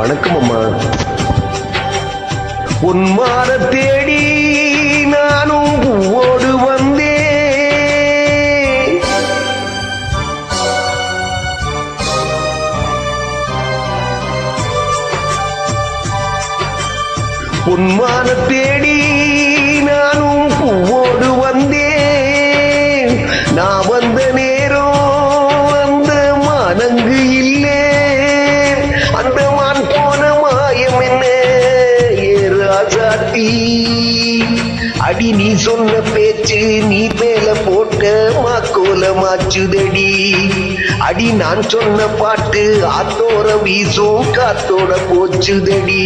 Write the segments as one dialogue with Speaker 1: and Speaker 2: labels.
Speaker 1: வணக்கம் அம்மா. உன்மார தேடி நானும் பூவோடு வந்தேன். உன்மார தேடி நானும் பூவோடு வந்தேன். நான் வந்த நேரம் அந்த மானங்கு இல்லை. அந்த மான் போன மாயம் என்ன ஏறாசாட்டி. அடி நீ சொன்ன பேச்சு நீ மேல போட்ட மாக்கோல மாச்சுதடி. அடி நான் சொன்ன பாட்டு ஆத்தோர வீசும் காத்தோட போச்சுதடி.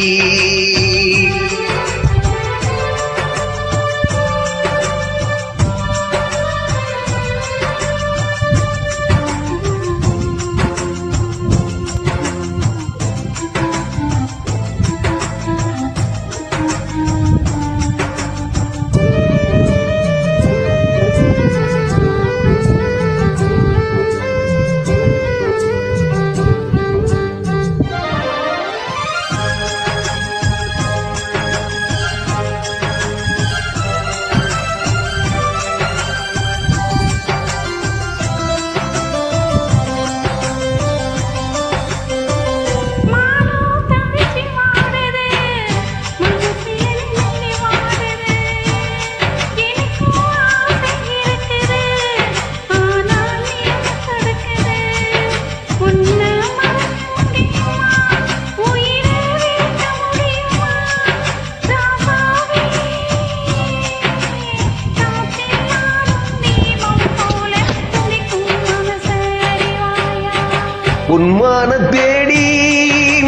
Speaker 1: உன்மான தேடி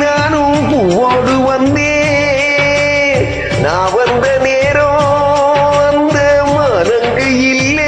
Speaker 1: நானும் பூவோடு வந்தேன். நான் வந்த நேரம் அந்த மானங்கு இல்லை.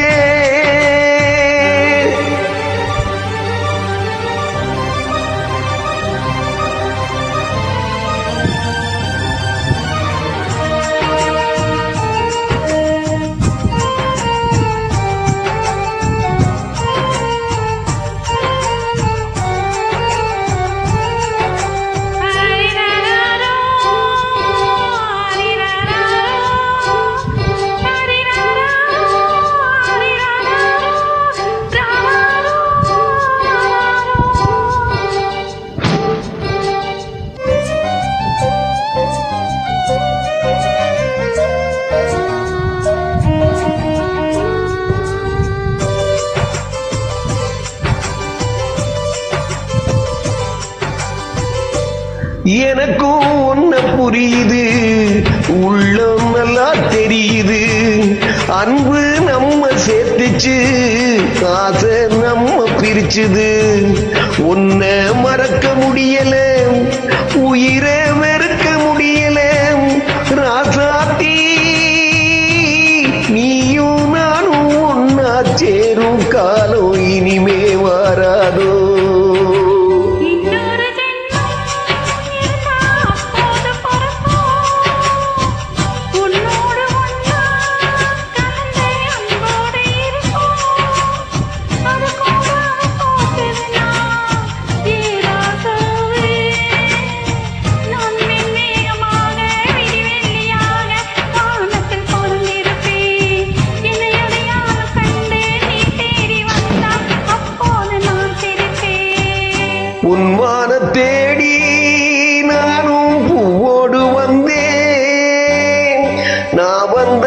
Speaker 1: எனக்கும் ஒன்ன புரியுது, உள்ளம் நல்லா தெரியுது. அன்பு நம்ம சேர்த்துச்சு, ஆசை நம்ம பிரிச்சுது. உன்ன மறக்க முடியல, உயிரை வெறுக்க முடியல. ராசாத்தி நீயும் நானும் ஒன்னா சேரும் காலம் இனிமே வராதோ. உன்மான தேடி நானும் பூவோடு வந்தேன். நான் வந்த